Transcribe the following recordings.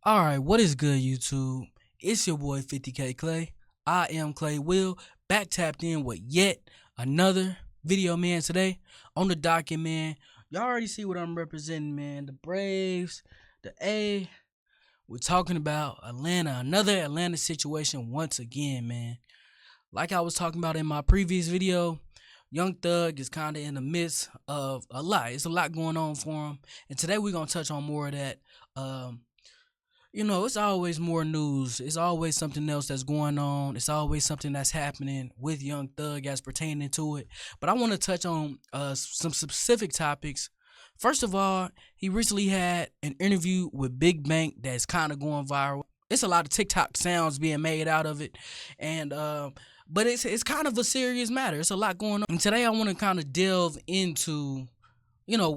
All right, what is good, YouTube? It's your boy 50K Clay. I am Clay Will, back tapped in with yet another video, man. Today on the docket, man. Y'all already see what I'm representing, man. The Braves, the A. We're talking about Atlanta, another Atlanta situation once again, man. Like I was talking about in my previous video, Young Thug is kind of in the midst of a lot. It's a lot going on for him, and today we're gonna touch on more of that. It's always more news. It's always something else that's going on. It's always something that's happening with Young Thug as pertaining to it. But I want to touch on some specific topics. First of all, he recently had an interview with Big Bank that's kind of going viral. It's a lot of TikTok sounds being made out of it, and but it's kind of a serious matter. It's a lot going on. And today I want to kind of delve into,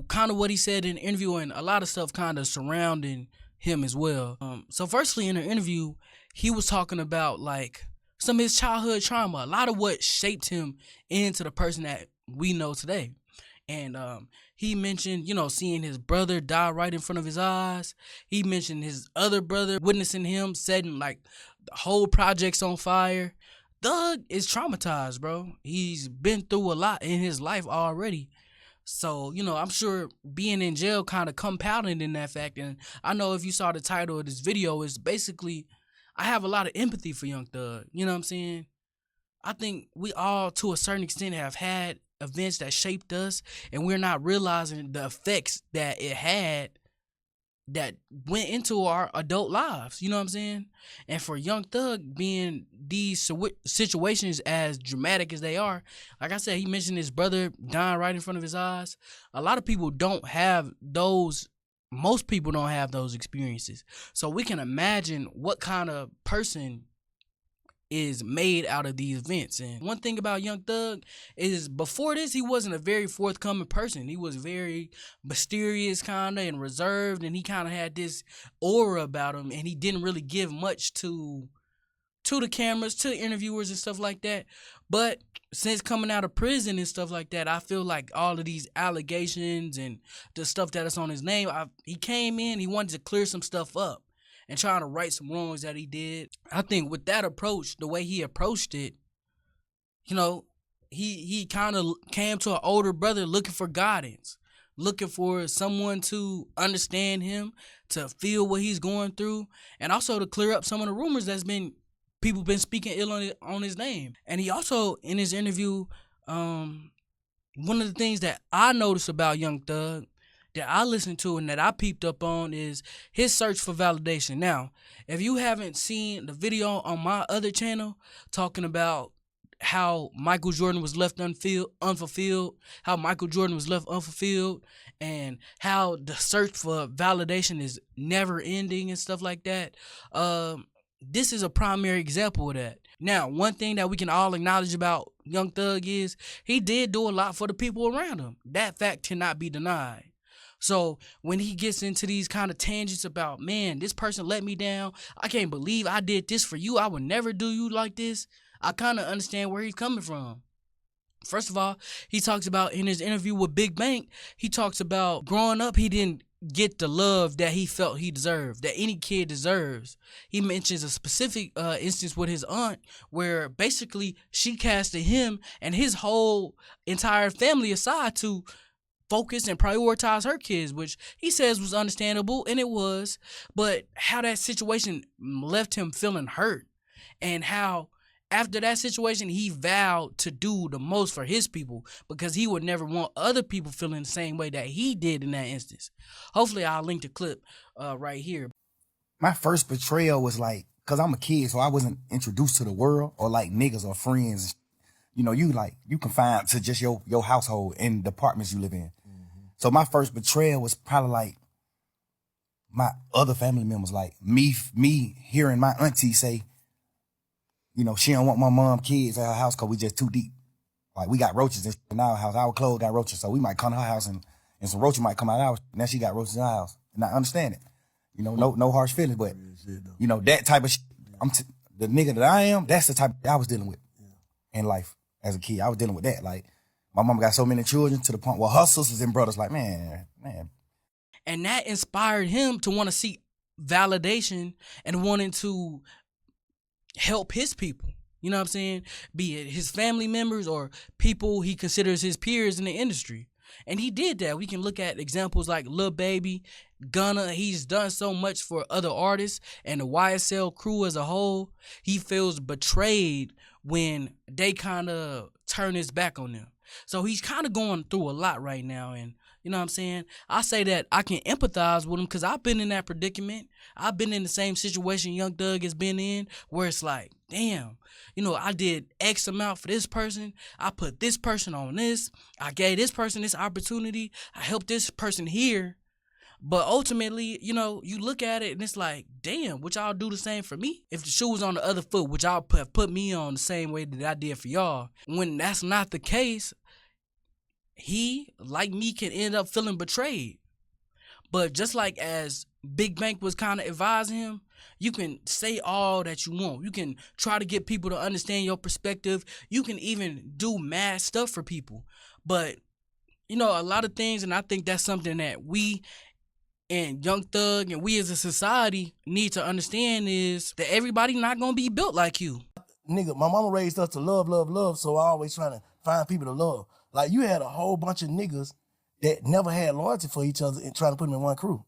kind of what he said in the interview and a lot of stuff kind of surrounding him as well. So firstly, in the interview, he was talking about like some of his childhood trauma, a lot of what shaped him into the person that we know today. And he mentioned, seeing his brother die right in front of his eyes. He mentioned his other brother witnessing him setting like the whole projects on fire. Thug is traumatized, bro. He's been through a lot in his life already. So, I'm sure being in jail kind of compounded in that fact. And I know if you saw the title of this video, it's basically, I have a lot of empathy for Young Thug. You know what I'm saying? I think we all, to a certain extent, have had events that shaped us, and we're not realizing the effects that it had that went into our adult lives. You know what I'm saying? And for Young Thug being these situations as dramatic as they are, like I said, he mentioned his brother dying right in front of his eyes. A lot of people don't have those. Most people don't have those experiences. So we can imagine what kind of person is made out of these events. And one thing about Young Thug is before this, he wasn't a very forthcoming person. He was very mysterious kind of and reserved, and he kind of had this aura about him, and he didn't really give much to the cameras, to interviewers and stuff like that. But since coming out of prison and stuff like that, I feel like all of these allegations and the stuff that is on his name, he came in, he wanted to clear some stuff up and trying to right some wrongs that he did. I think with that approach, the way he approached it, he kind of came to an older brother looking for guidance, looking for someone to understand him, to feel what he's going through, and also to clear up some of the rumors people been speaking ill on his name. And he also, in his interview, one of the things that I noticed about Young Thug that I listened to and that I peeped up on is his search for validation. Now, if you haven't seen the video on my other channel talking about how Michael Jordan was left unfulfilled, how Michael Jordan was left unfulfilled, and how the search for validation is never ending and stuff like that, this is a primary example of that. Now, one thing that we can all acknowledge about Young Thug is he did do a lot for the people around him. That fact cannot be denied. So when he gets into these kind of tangents about, man, this person let me down, I can't believe I did this for you, I would never do you like this, I kind of understand where he's coming from. First of all, he talks about in his interview with Big Bank, he talks about growing up, he didn't get the love that he felt he deserved, that any kid deserves. He mentions a specific instance with his aunt where basically she casted him and his whole entire family aside to focus and prioritize her kids, which he says was understandable, and it was, but how that situation left him feeling hurt, and how after that situation he vowed to do the most for his people because he would never want other people feeling the same way that he did in that instance. Hopefully I'll link the clip right here. My first betrayal was like, cause I'm a kid, so I wasn't introduced to the world or like niggas or friends. You confined to just your household and the apartments you live in. So my first betrayal was probably like my other family members, like me hearing my auntie say, she don't want my mom kids at her house because we just too deep. Like we got roaches in our house. Our clothes got roaches. So we might come to her house and some roaches might come out of ours. Now she got roaches in our house. And I understand it. No harsh feelings, but that type of shit, the nigga that I am, that's the type I was dealing with in life as a kid. I was dealing with that. Like, my mama got so many children to the point where her sisters and brothers like, man. And that inspired him to want to seek validation and wanting to help his people. You know what I'm saying? Be it his family members or people he considers his peers in the industry. And he did that. We can look at examples like Lil Baby, Gunna. He's done so much for other artists and the YSL crew as a whole. He feels betrayed when they kind of turn his back on them. So he's kind of going through a lot right now. And you know what I'm saying? I say that I can empathize with him because I've been in that predicament. I've been in the same situation Young Thug has been in where it's like, damn, I did X amount for this person. I put this person on this. I gave this person this opportunity. I helped this person here. But ultimately, you look at it and it's like, damn, would y'all do the same for me? If the shoe was on the other foot, would y'all have put me on the same way that I did for y'all? When that's not the case, he, like me, can end up feeling betrayed. But just like as Big Bank was kind of advising him, you can say all that you want. You can try to get people to understand your perspective. You can even do mad stuff for people. But, a lot of things, and I think that's something that we and Young Thug and we as a society need to understand is that everybody not going to be built like you. Nigga, my mama raised us to love, love, love, so I always trying to find people to love. Like, you had a whole bunch of niggas that never had loyalty for each other and trying to put them in one crew.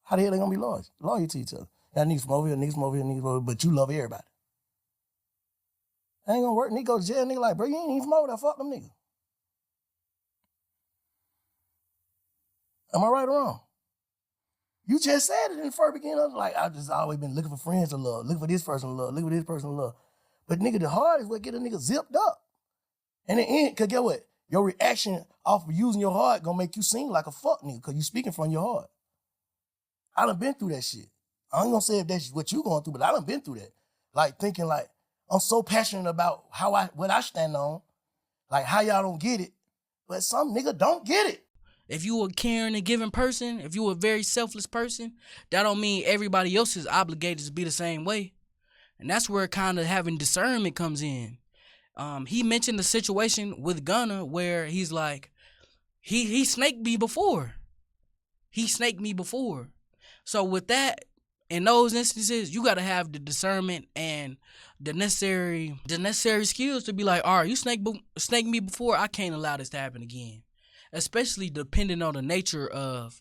How the hell they gonna be loyal to each other? Got niggas from over here, niggas from over here, niggas from over here, but you love everybody. That ain't gonna work. Nigga go to jail, nigga like, bro, you ain't even from over there, fuck them niggas. Am I right or wrong? You just said it in the first beginning. Like, I've just always been looking for friends to love, looking for this person to love, looking for this person to love. But nigga, the heart is what get a nigga zipped up. And in the end, cause get what? Your reaction off of using your heart gonna make you seem like a fuck nigga, cause you speaking from your heart. I done been through that shit. I ain't gonna say if that's what you going through, but I done been through that. Like thinking like, I'm so passionate about what I stand on, like how y'all don't get it, but some nigga don't get it. If you a caring and giving person, if you a very selfless person, that don't mean everybody else is obligated to be the same way. And that's where kind of having discernment comes in. He mentioned the situation with Gunna where he's like, he snaked me before. He snaked me before. So with that, in those instances, you got to have the discernment and the necessary skills to be like, all right, you snaked me before, I can't allow this to happen again. Especially depending on the nature of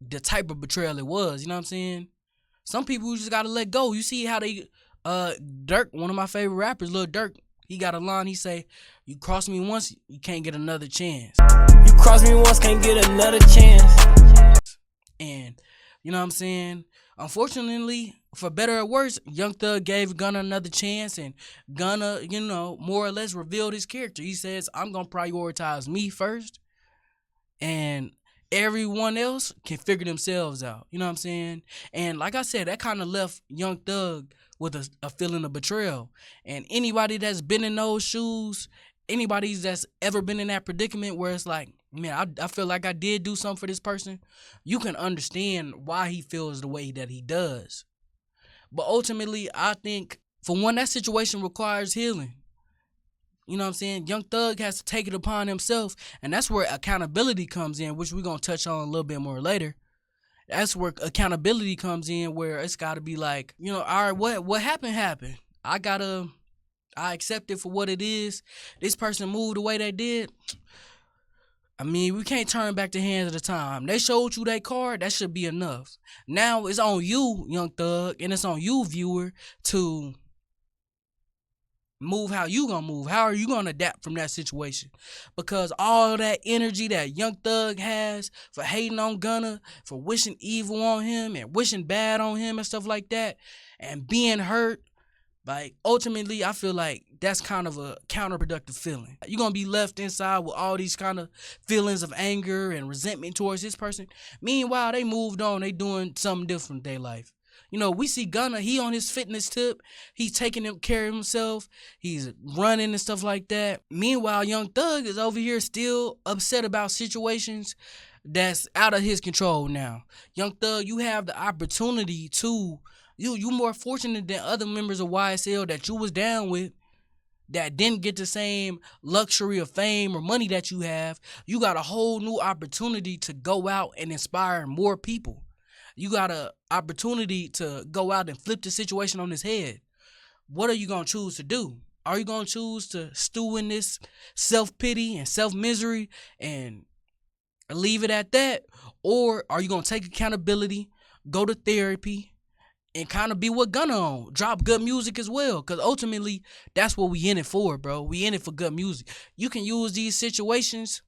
the type of betrayal it was, you know what I'm saying? Some people just got to let go. You see how they, Dirk, one of my favorite rappers, Lil Durk, he got a line, he say, you cross me once, you can't get another chance. You cross me once, can't get another chance. And, you know what I'm saying? Unfortunately, for better or worse, Young Thug gave Gunna another chance, and Gunna, more or less revealed his character. He says, I'm going to prioritize me first, and everyone else can figure themselves out. You know what I'm saying? And like I said, that kind of left Young Thug with a feeling of betrayal. And anybody that's been in those shoes, anybody that's ever been in that predicament where it's like, man, I feel like I did do something for this person, you can understand why he feels the way that he does. But ultimately, I think, for one, that situation requires healing. You know what I'm saying? Young Thug has to take it upon himself, and that's where accountability comes in, which we're going to touch on a little bit more later. That's where accountability comes in, where it's got to be like, all right, what happened? I accept it for what it is. This person moved the way they did. I mean, we can't turn back the hands of the time. They showed you that card, that should be enough. Now it's on you, Young Thug, and it's on you, viewer, to move how you gonna move. How are you gonna adapt from that situation? Because all that energy that Young Thug has for hating on Gunna, for wishing evil on him and wishing bad on him and stuff like that, and being hurt, like, ultimately, I feel like that's kind of a counterproductive feeling. You're gonna be left inside with all these kind of feelings of anger and resentment towards this person. Meanwhile, they moved on. They doing something different in their life. We see Gunna, he on his fitness tip. He's taking care of himself. He's running and stuff like that. Meanwhile, Young Thug is over here still upset about situations that's out of his control now. Young Thug, you have the opportunity to, you more fortunate than other members of YSL that you was down with that didn't get the same luxury of fame or money that you have. You got a whole new opportunity to go out and inspire more people. you got an opportunity to go out and flip the situation on its head. What are you gonna choose to do? Are you gonna choose to stew in this self-pity and self-misery and leave it at that? Or are you gonna take accountability, go to therapy, and kind of be what Gunna on? Drop good music as well. Cause ultimately, that's what we in it for, bro. We in it for good music. You can use these situations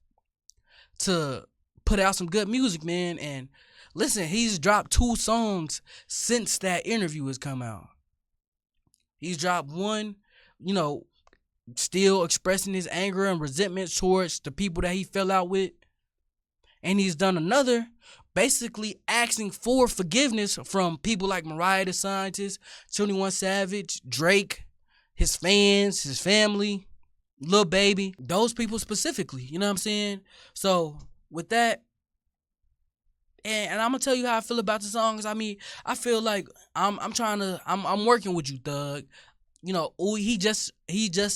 to put out some good music, man. And listen, he's dropped 2 songs since that interview has come out. He's dropped one, you know, still expressing his anger and resentment towards the people that he fell out with. And he's done another basically asking for forgiveness from people like Mariah the Scientist, 21 Savage, Drake, his fans, his family, Lil Baby, those people specifically, you know what I'm saying? So with that, and I'm gonna tell you how I feel about the songs. I mean, I feel like I'm working with you, Thug. You know, he just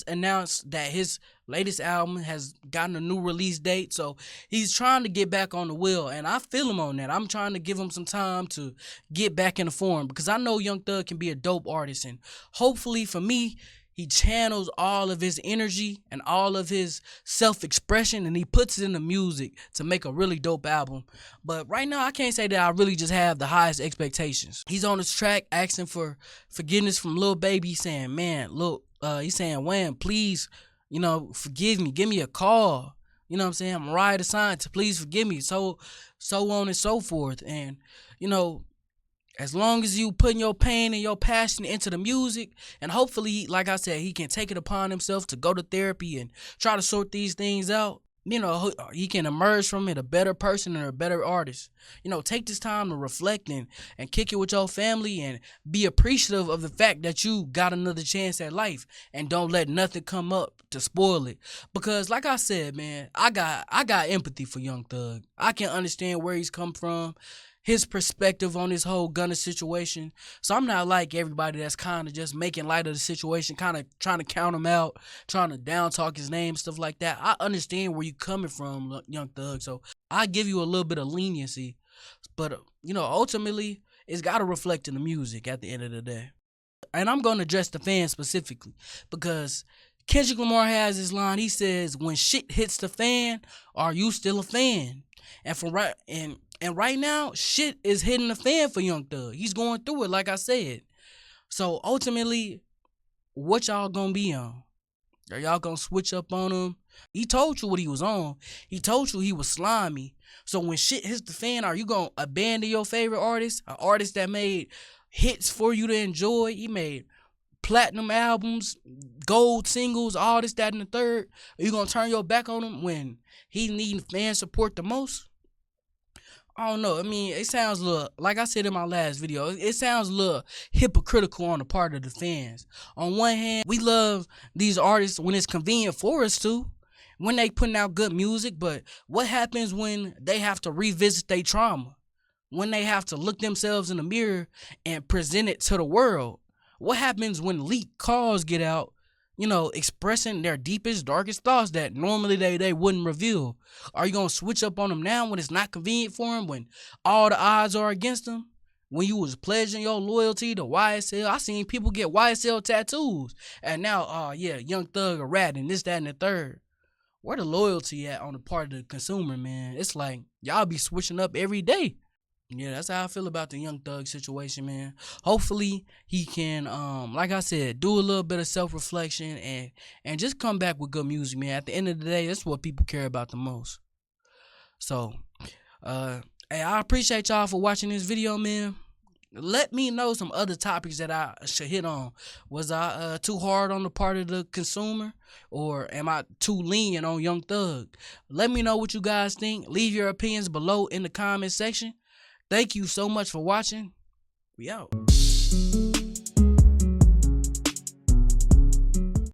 announced that his latest album has gotten a new release date, so he's trying to get back on the wheel, and I feel him on that. I'm trying to give him some time to get back in the form because I know Young Thug can be a dope artist, and hopefully for me, he channels all of his energy and all of his self-expression and he puts it in the music to make a really dope album. But right now, I can't say that I really just have the highest expectations. He's on his track asking for forgiveness from Lil Baby, saying, man, look, he's saying, Wham, please, you know, forgive me. Give me a call. You know what I'm saying? Mariah the Scientist, please forgive me. So on and so forth. And, you know, as long as you putting your pain and your passion into the music, and hopefully, like I said, he can take it upon himself to go to therapy and try to sort these things out, you know, he can emerge from it a better person and a better artist. You know, take this time to reflect and kick it with your family and be appreciative of the fact that you got another chance at life and don't let nothing come up to spoil it. Because like I said, man, I got empathy for Young Thug. I can understand where he's come from, his perspective on this whole Gunna situation. So I'm not like everybody that's kind of just making light of the situation, kind of trying to count him out, trying to down talk his name, stuff like that. I understand where you coming from, Young Thug. So I give you a little bit of leniency. But, you know, ultimately, it's got to reflect in the music at the end of the day. And I'm going to address the fans specifically because Kendrick Lamar has this line. He says, when shit hits the fan, are you still a fan? And right now, shit is hitting the fan for Young Thug. He's going through it, like I said. So ultimately, what y'all gonna be on? Are y'all gonna switch up on him? He told you what he was on. He told you he was slimy. So when shit hits the fan, are you gonna abandon your favorite artist? An artist that made hits for you to enjoy. He made platinum albums, gold singles, all this, that, and the third. Are you gonna turn your back on him when he needs fan support the most? I don't know. I mean, it sounds a little, like I said in my last video, it sounds a little hypocritical on the part of the fans. On one hand, we love these artists when it's convenient for us to, when they putting out good music, but what happens when they have to revisit their trauma? When they have to look themselves in the mirror and present it to the world? What happens when leaked calls get out, you know, expressing their deepest, darkest thoughts that normally they wouldn't reveal? Are you going to switch up on them now when it's not convenient for them, when all the odds are against them? When you was pledging your loyalty to YSL, I seen people get YSL tattoos. And now, oh yeah, Young Thug a rat and this, that, and the third. Where the loyalty at on the part of the consumer, man? It's like, y'all be switching up every day. Yeah, that's how I feel about the Young Thug situation, man. Hopefully he can, like I said, do a little bit of self-reflection and just come back with good music, man. At the end of the day, that's what people care about the most. So, hey, I appreciate y'all for watching this video, man. Let me know some other topics that I should hit on. Was I too hard on the part of the consumer, or am I too lenient on Young Thug? Let me know what you guys think. Leave your opinions below in the comment section. Thank you so much for watching. We out.